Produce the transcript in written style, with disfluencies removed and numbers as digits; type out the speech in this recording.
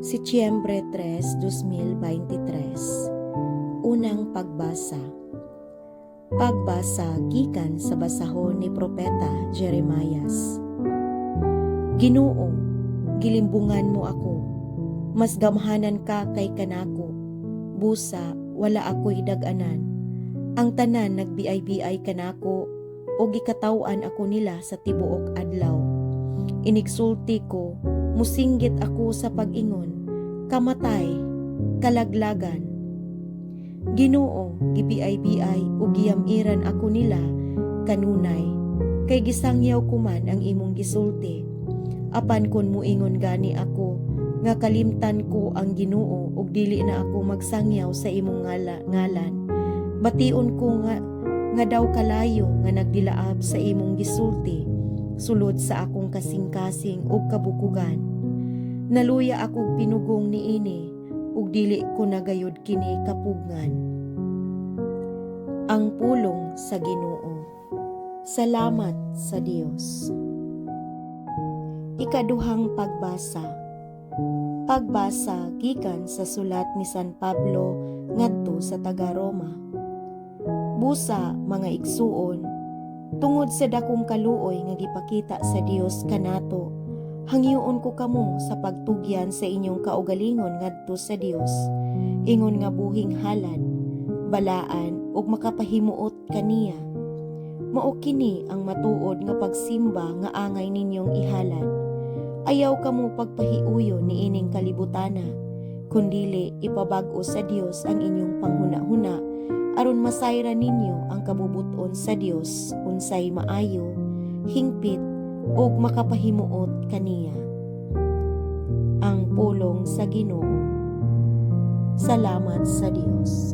Setyembre 3, 2023. Unang pagbasa. Pagbasa gikan sa basahon ni Propeta Jeremias. Ginoo, gilimbungan mo ako. Mas gamhanan ka kay kanako. Busa, wala ako'y dag-anan. Ang tanan nagbiay-biay kanako o gikatawan ako nila sa tibuok adlaw. Inigsulti ko, musinggit ako sa pag-ingon, kamatay, kalaglagan. Ginoo, gibiay-biay o giyamiran ako nila kanunay, kay gisangyaw ko man ang imong gisulti. Apan kun muingon gani ako, nga kalimtan ko ang Ginoo ug dili na ako magsangyaw sa imong ngalan. Bation ko nga daw kalayo nga nagdilaab sa imong gisulti, sulod sa akong kasing-kasing ug kabukugan. Naluya ako pinugong niini ug dili ko nagayod kini kapugngan. Ang pulong sa Ginoo. Salamat sa Dios. Ikaduhang pagbasa. Pagbasa gikan sa sulat ni San Pablo ngadto sa taga-Roma. Busa, mga igsuon, tungod sa dakong kaluoy nga gipakita sa Dios kanato, hangyoon ko kamo sa pagtugyan sa inyong kaugalingon ngadto sa Dios, ingon nga buhing halad, balaan ug makapahimuot kaniya. Mao kini ang matuod nga pagsimba nga angay ninyong ihalad. Ayaw kamo pagpahiuyo ni ining kalibutana, kundili ipabag-o sa Dios ang inyong panghuna-huna aron masayra ninyo ang kabubuton sa Dios unsay maayo, hingpit ug makapahimuot kaniya. Ang pulong sa Ginoo. Salamat sa Dios.